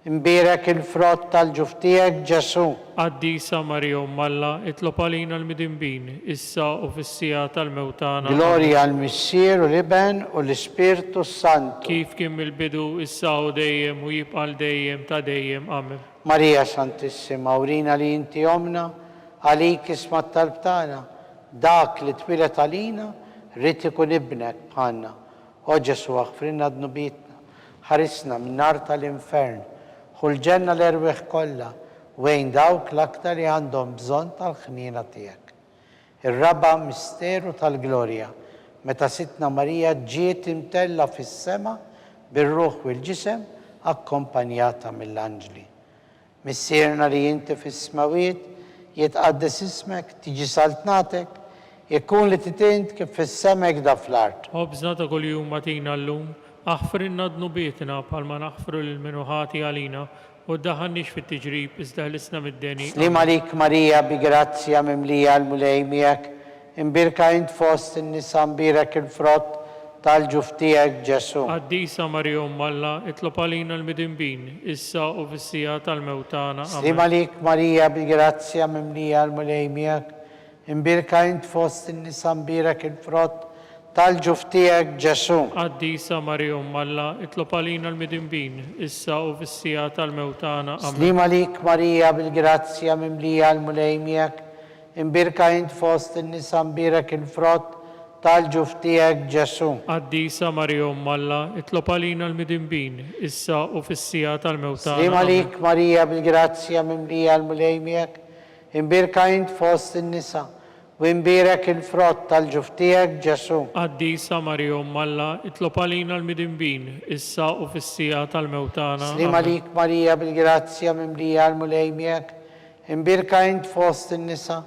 imbirek il-frott tal-ġuf tiegħek Ġesu. Qaddisa Marija Umm Alla, itlob għalina l-midinbin, issa u fis-sija tal-mewtana. Gloria al-Missier u l-Iben u l-Ispirtu Santu. Kif kien mill-bidu, issa u dejjem u jibqa' dejjem ta' dejjem. Amen. Marija Santissima, urina li inti omna, għalik isma talbtana, dak li twilet għalina, rrit ikun ibnek bħanna. O Ġesu aħfrinna d-nubitna, ħarisna minn nar tal-infern, ħulġenna l-erweħ kollha, wejn dawk l-aktar li għandhom bżonn tal-ħnina tiegħek. Ir-raba misteru tal-glorja, meta sitna Marija ġiet imtella fis-sema bir-ruħ u l-ġisem akkompanjata mill-anġli. Missierna li inti fis-smawiet, jitqaddes ismek, tiġi saltnatek, ikun li titint kif fis-semek da fl-art. Ħobżna ta' kuljum matina llum, aħfrinna d-nubietna palma naħfru l-minuħati għalina u ddaħannix fit-tiġrib iżda ħlisna mid-deni. Slim għalik Marija bi grazzja mimlija l-mulej miegħek, imbirka int fost in-nisa mbirek il-frott tal-ġuf tiegħek Ġesu. Qaddisa Marija Umm Alla, itlob għalina l-midinbin, issa u fis-sija tal-mewtana. Slim għalik Marija bi grazzja mimlija l-mulej miegħek, imbirka int fost in-nisa mbirek il-frott tal-ġuf tiegħek Ġesu. Qaddisa Marija Umm Alla, itlob għalina l-midinbin, issa u fis-sija tal-mewtana. Slim għalik Marija bil-grazzja mimlija l-mulej miegħek, imbirka int fost in-nisa mbirek il-frott tal-ġuf tiegħek Ġesu. Qaddisa Marija Umm Alla, itlob għalina l-midinbin, issa u fis-sija tal-mewtana. Slim għalik Marija bil-grazzja mimlija l-mulej miegħek, imbirka int fost in-nisa u imbirek il-frott tal-ġuf tiegħek Ġesu. Qaddisa Marija Umm Alla, itlob għalina l-midinbin, issa u fis-sija tal-mewtana. Slim għalik Marija bil-grazzja mimlija l-mulej miegħek, imbirka int fost in-nisa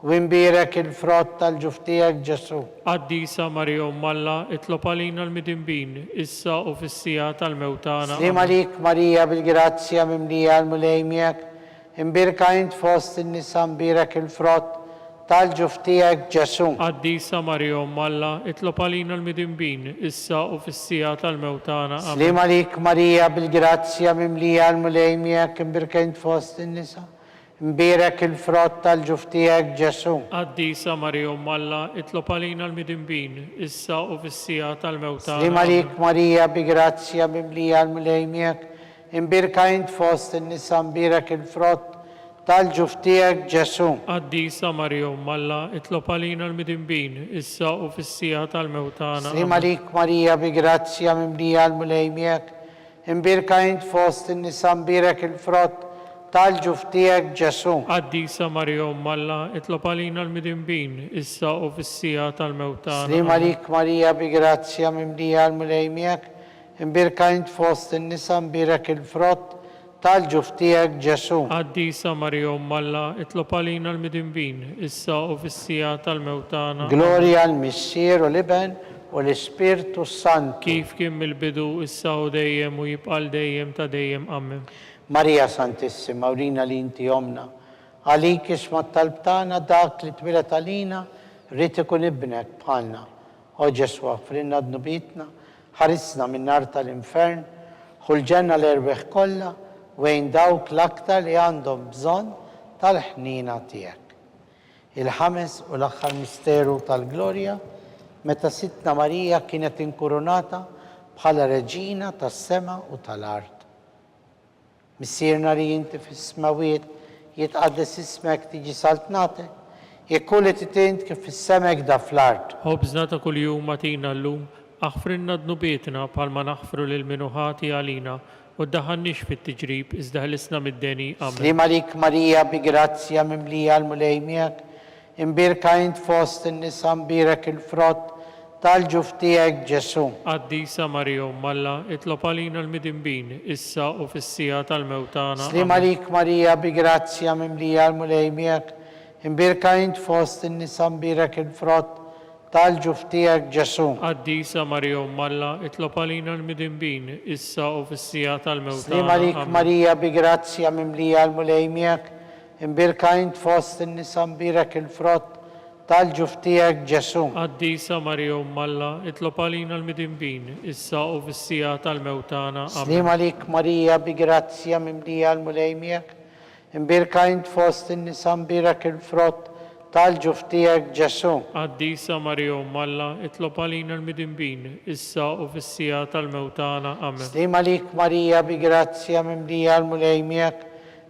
u imbirek il-frott tal-ġuf tiegħek Ġesu. Qaddisa Marija Umm Alla, itlob għalina l-midinbin, issa u fis-sija tal-mewtana. Slim għalik Marija bil-grazzja mimlija l-mulej miegħek, imbirka int fost in-nisa imbirek il-frott tal-ġuf tiegħek Ġesu. Qaddisa Marija Umm Alla, itlob għalina l-midinbin, issa u fis-sija tal-mewtana. Slim għalik Marija bil-grazzja mimlija l-mulej miegħek, imbirka int fost in-nisa imbirek il-frott tal-ġuf tiegħek Ġesu. Qaddisa Marija Umm Alla, itlob għalina l-midinbin, issa u fis-sija tal-mewtana. Slim għalik Marija bi grazzja mimlija l-mulej miegħek, imbirka int fost in-nisa imbirek il-frott tal-ġuf tiegħek Ġesu. Qaddisa Marija Umm Alla, itlob għalina l-midinbin, issa u fis-sija tal-mewtana. Slim għalik Marija bi grazzja mimlija l-mulej miegħek, imbirka int fost in-nisa imbirek il-frott tal-ġuf tiegħek Ġesu. Qaddisa Marija Umm Alla, itlob għalina l-midinbin, issa u fis-sija tal-mewtana. Slim għalik Marija bi grazzja mimlija l-mulej miegħek, imbirka int fost in-nisa imbirek il-frott tal-ġuf tiegħek Ġesu. Qaddisa Marija Umm Alla, itlob għalina l-midinbin, issa u fis-sija tal-mewtana. Gloria al-Missier u l-Iben u l-Ispirtu Santu. Kif kien mill-bidu, issa u dejjem u jibqa' dejjem ta' dejjem. Amen. Marija Santissima, urina li inti omna, għalik isma talbtana dak li twilet għalina, rrit ikun ibnek bħalna. O Ġesu aħfrinna d-nubitna, ħarisna minn nar tal-infern, ħulġenna l-erbeħ kollha, wejn dawk l-aktar li għandhom bżonn tal-ħnina tiegħek. Il-ħames u l-aħħar misteru tal-glorja, meta sitna Marija kienet inkurunata bħala reġina tas-sema u tal-art. Missierna li inti fis-smawiet, jitqaddes ismek, tiġi saltnatek, jekk li titint kif fis-semek da fl-art. Ħobżna ta' kuljum matina llum, aħfrinna d-nubietna palma naħfru l-minuħati għalina u ddaħannix fit-tiġrib iżda ħlisna mid-deni. Amen. Slim għalik Marija bi grazzja mimlija l-mulej miegħek, imbirka int fost in-nisa imbirek il-frott tal-ġuf tiegħek Ġesu. Qaddisa Marija Umm Alla, itlob għalina l-midinbin, issa u fis-sija tal-mewtana. Slim għalik Marija bi grazzja mimlija l-mulej miegħek, imbirka int fost in-nisa imbirek il-frott tal-ġuf tiegħek Ġesu. Qaddisa Marija Umm Alla, itlob għalina l-midinbin, issa u fis-sija tal-mewtana. Slim għalik Marija bi grazzja mimlija l-mulej miegħek, imbirka int fost in-nisa imbirek il-frott tal-ġuftijek Ġesu. Qaddisa Marija Umm Alla, itlob għalina l-midinbin, issa u fis-sija tal-mewtana. Amen. Slim għalik Marija bi grazzja mimlija l-mulejmijek, imbirka int fost in-nisa mbirek il-frott tal-ġuftijek Ġesu. Qaddisa Marija Umm Alla, itlob għalina l-midinbin, issa u fis-sija tal-mewtana. Amen. Slim għalik Marija bi grazzja mimlija l-mulejmijek,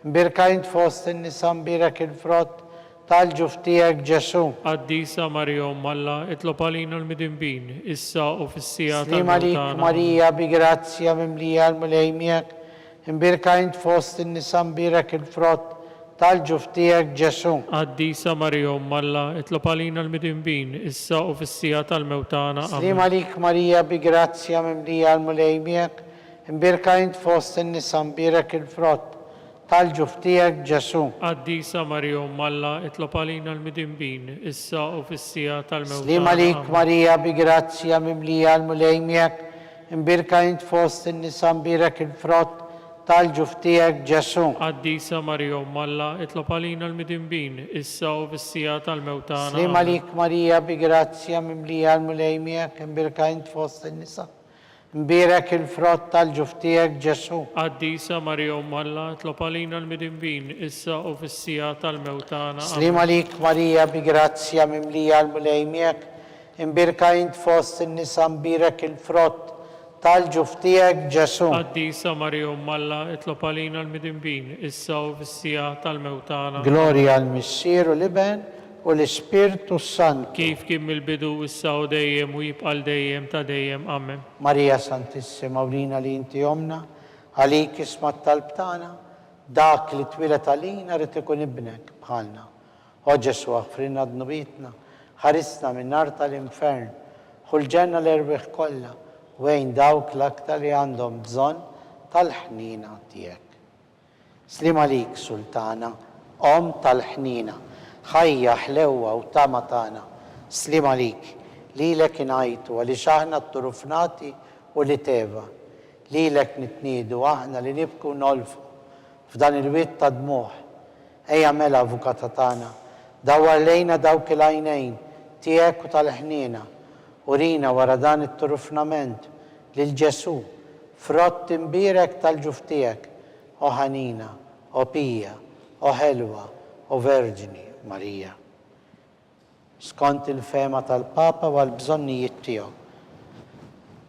imbirka int fost in-nisa mbirek il-frott tal-ġuftijek Ġesu. Qaddisa Marija Umm Alla, itlob għalina l-midinbin, issa u fis-sija Slim għalik tal-mewtana. Marija bi grazzja mimlija l-mulejmijek, imbirka int fost in-nisa mbirek il-frott tal-ġuftijek Ġesu. Qaddisa Marija Umm Alla, itlob għalina l-midinbin, issa u fis-sija tal-mewtana. Slim Amen. għalik Marija bi grazzja mimlija l-mulejmijek, imbirka int fost in-nisa mbirek il-frott tal-ġuftijek Ġesu. Qaddisa Marija Umm Alla, itlob għalina l-midinbin, issa u fis-sija tal-mewtana. Slim għalik Amen. Marija bi grazzja mimlija l-mulejmijek, imbirka int fost in-nisa mbirek il-frott tal-ġuftijek Ġesu. Qaddisa Marija Umm Alla, itlob għalina l-midinbin, issa u fis-sija tal-mewtana. Slim Amen. għalik Marija bi grazzja mimlija l-mulejmijek, imbirka int fost in-nisa mbirek il-frott tal-ġuftijek Ġesu. Qaddisa Marija Umm Alla, itlob għalina l-midinbin, issa u fis-sija tal-mewtana. Slim għalik Marija bi grazzja mimlija l-mulejmijek, imbirka int fost in-nisa mbirek il-frott tal-ġuftijek Ġesu. Qaddisa Marija Umm Alla, itlob għalina l-midinbin, issa u fis-sija tal-mewtana. Gloria al Missieru l-Iben u l-Ispirtu Santu. Kif kien mill-bidu issa u dejjem u jibqal dejjem ta' dejjem. Amen. Marija Santissima, ulina li inti jomna, għalik ismat talbtana, dak li twilet għalina rrit ikun ibnek bħalna. O Ġesu għafrinna d-nubitna, ħarisna minn nar tal-infern, ħulġenna l-erbiħ kolla, wejn dawk l-aktar li għandhom bżon tal-ħnina tijek. Slim għalik Sultana, om tal-ħnina, ħajja ħlewa u tamatana. Slim għalik, li lek inajtu għalli xaħna t-turufnati u li teva. Li lek nitnidu aħna li nibku nolfu f'dan il-wit ta' dmuħ. Eja mela avukata tana, dawar lejna dawk il-għajnejn tijek u tal-ħnina. Urina wara dan it-turufnament lil Ġesu, frott imbirek tal-ġuftijek, o ħanina, o pija, o ħelwa, o verġini Marija. Skont il-fema tal-Papa u għal-bżonnijiet tiegħu.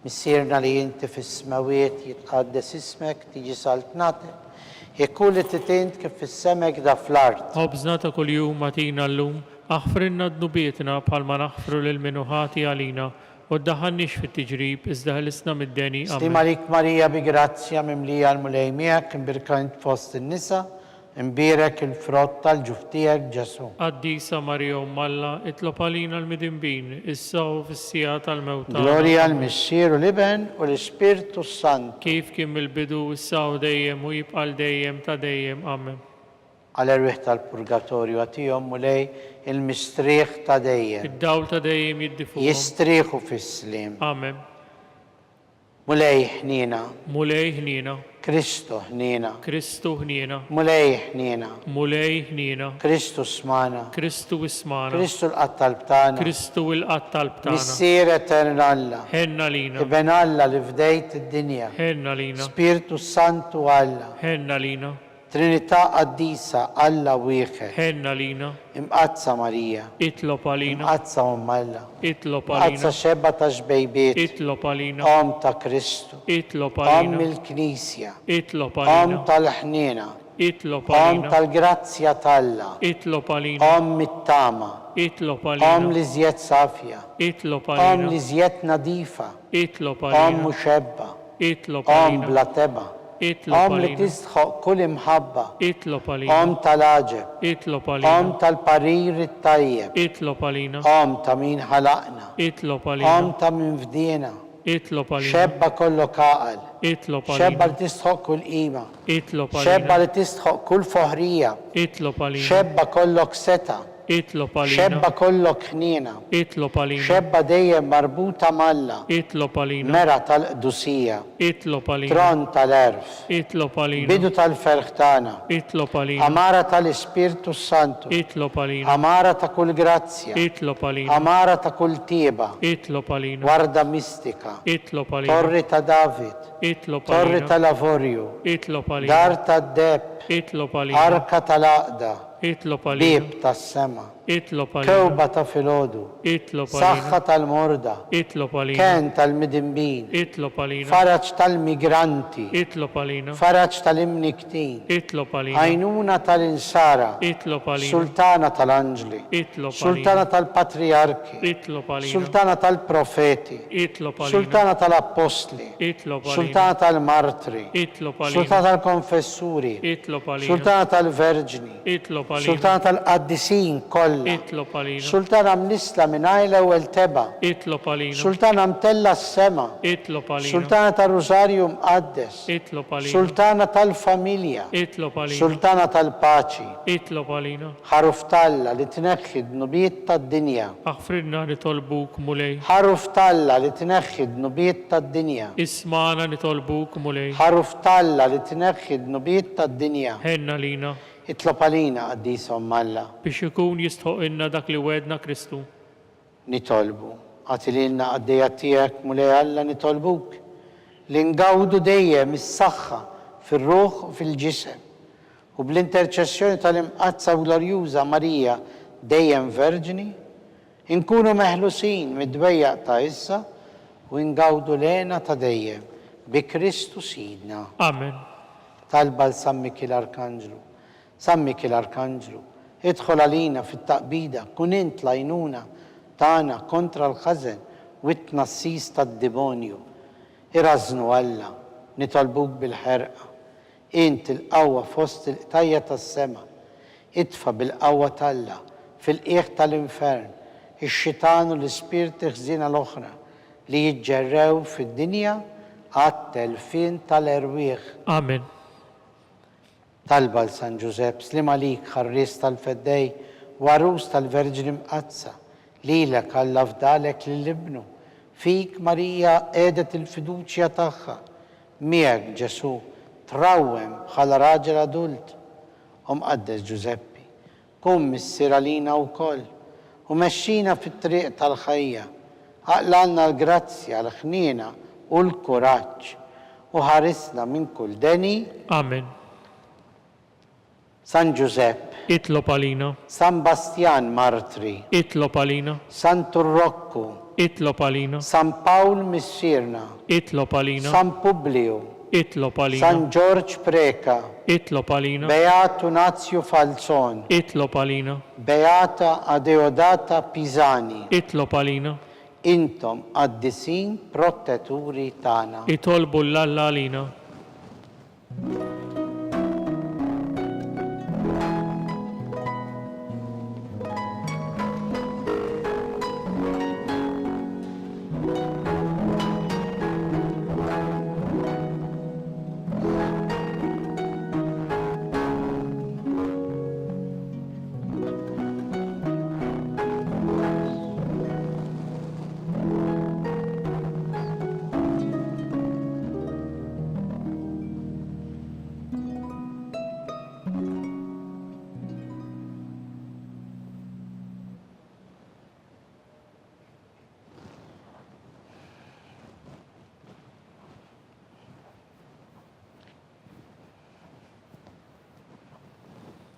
Missierna li inti fis-smawiet jitqaddes ismek, tiġi saltnatek, jekku li titint kif fis-semek da fl-art. Ħobżna ta' kuljum matina llum, aħfrinna d-nubietna bħalma naħfru lil minuħati għalina, u ddaħannix fit-tiġrib, iżda ħlisna mid-deni. Slim Amen. għalik Marija bi grazzja mimlija l-mulejmijek, imbirka int fost in-nisa, imbirek il-frott tal-ġuftijek Ġesu. Qaddisa Marija Umm Alla, itlob għalina l-midinbin, issa u fis-sija tal-mewtana. Gloria al Missieru l-Iben u l-Ispirtu Santu. Kif kien mill-bidu issa u dejjem u jibqal dejjem ta' dejjem. Amen. Għal-erwiħ tal-purgatorju għatijom mulej il-mistriħ ta' dejjem. Id-dawl ta' dejjem jiddifuhom. Jistriħu fis-slim. Amen. Mulej ħnina, Mulej ħnina, Kristu ħnina, Kristu ħnina, mulej ħnina, mulej ħnina, Kristu smana, Kristu ismana, Kristu l-qattalbtana, Kristu il-qattal btana. Missier etern Alla, Henna lina, Iben Alla li fdejt id-dinja, henna lina, Spiritu Santu Alla, henna lina, Trinità Qaddisa Alla wieħed, henna lina, imqazza Marija, itlob għalina, imqazza Alla, itlob imqazza għalina, xebba ta' xbejbiet, itlob għalina, Om ta' Kristu, itlob Om għalina, il-Knisja, itlob Om għalina, tal-ħnina, itlob Om għalina, tal-grazzja talla, itlob għalina, Om mit-tama, itlob Om għalina, li zjed safja, itlob Om għalina, li zjed nadifa, itlob Om għalina, muxebba, itlob Om għalina, bla teba, itlob Om li għalina, tistħoq kull imħabba, itlob għalina, Om tal-aġeb, itlob Om għalina, tal-parir it-tajjeb, itlob għalina, Om ta' min ħalaqna, itlob Om għalina, ta' min fdina, itlob għalina, xebba kollu kaqal, itlob xebba għalina, li tistħoq kull qima, itlob xebba għalina, li tistħoq kull foħrija, itlob għalina, xebba kollok seta, Itlob xebba għalina. kollok ħnina, Itlob għalina. xebba dejjem marbuta malla, Itlob għalina. mera tal-qdusija, Itlob għalina. tron tal-erf, Itlob għalina. bidu tal-ferħtana, Itlob għalina. amara tal-Ispirtu Santu, Itlob għalina. amara ta' kull grazzja, Itlob għalina. amara ta' kull tieba, Itlob għalina. warda mistika, Itlob għalina. torri ta' David, Itlob torri għalina. tal-Avorju, Itlob għalina. dar tad-deb, Itlob għalina. arka tal-aqda, Itlob għalina. bib tas-sema, Itlob għalina. kewba ta' filodu, Itlob saħħa għalina. tal-morda, Itlob għalina. ken tal-midinbin, Itlob għalina. faraġ tal-migranti, Itlob għalina. faraġ tal-imniktin, Itlob għalina. għajnuna tal-insara, Itlob għalina. sultana tal-anġli, Itlob sultana għalina. tal-patriarki, Itlob għalina. sultana tal-profeti, Itlob għalina. sultana tal-apostli, Itlob għalina. sultana tal-martri, Itlob għalina. sultana tal-konfessuri, Itlob għalina. sultana tal-verġni, Itlob għalina. sultana tal-qaddisin kollha, Itlob għalina. sultana mnisla minn għajla u el-teba, Itlob għalina. sultana mtella s-sema, Itlob għalina. sultana tal-Rosarju mqaddes, Itlob għalina. sultana tal-familja, Itlob għalina. sultana tal-paċi, Itlob għalina. ħaruf talla li tneħħi d-nubiet tad-dinja, Aħfridna nitolbuk mulej. ħaruf talla li tneħħi d-nubiet tad-dinja, Ismana nitolbuk mulej. ħaruf talla li tneħħi d-nubiet tad-dinja, Henna lina. itlob għalina għaddisom malla, Biex ikun jistħoq inna dak li wedna Kristu. nitolbu. Għatililna għaddejja tijak mulej Alla nitolbuk, li ngawdu dejjem is-saħħa fil-ruħ u fil-ġisem, u bl-interċessjoni tal-imqazza glorjuża Marija dejjem verġni, inkunu meħlusin mid-dwejjaq ta' issa u ngawdu lena ta' dejjem bi Kristu Sidna. Amen. Talba l-sammik l-Arkanġlu, sammik l-Arkanġlu, idħol għalina fit-taqbida, kun int lajnuna tana kontra l-ħażen u t-nassis tad-demonju. Iraznu Alla, nitolbuk bil-ħerqa, int il-qawwa fost il-qtajja tas-sema, idfa bil-qawwa talla fil-qiegħ tal-infern, ix-xitan u l-ispirti ħżina l-oħra li jiġġerrew fid-dinja għat-telfin tal-erwieħ. Amen. Talba l-San Giuseppe, slim għalik ħarris tal-feddej, warus tal-Verġini mqazza, lilek Alla fdalek lill-ibnu, fik Marija edet il-fiduċja tagħha, miegħek Ġesu trawwem bħala raġel adult. Mqaddes Giuseppi, kum missier għalina wkoll u mexxina fit-triq tal-ħajja, aqlalna l-grazzja, l-ħniena u l-kuraġġ u ħarisna minn kull deni. Amen. San Giuseppe, Itlob għalina. San Bastian Martri, Itlob għalina. San Turrocco, Itlob għalina. San Paul Missirna, Itlob għalina. San Publio, Itlob għalina. San George Preka, Itlob għalina. Beato Nazio Falzon, Itlob għalina. Beata Adeodata Pisani, Itlob għalina. intom għaddisin protetturi tana. Itolbu l-Alla għalina.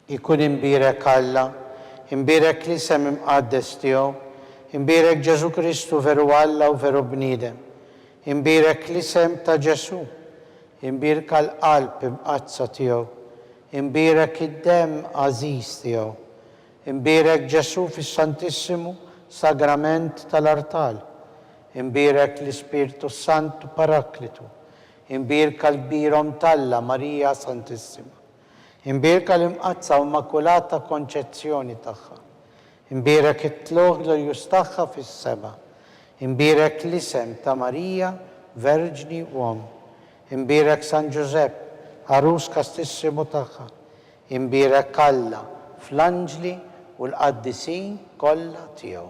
Ikun imbirek Alla, imbirek l-isem imqaddes tiegħu, imbirek Ġesu Kristu veru Alla u veru bniedem, imbirek l-isem ta' Ġesu, imbirka l-qalb imqazza tiegħu, imbirek id-dem għażiż tiegħu, imbirek Ġesu fis-Santissimu Sagrament tal-Artal, imbirek l-Ispirtu Santu Paraklitu, imbirka l-birom talla Marija Santissima, imbirka l-imqazza u Immakulata Konċezzjoni tagħha, imbirek it-tluq l-jus tagħha fis-seba, imbirek l-isem ta' Marija Verġni Uom, imbirek San Giuseppe, Arus Kastissimu tagħha, imbirek Alla fl-anġli u l-qaddisin kollha tiegħu.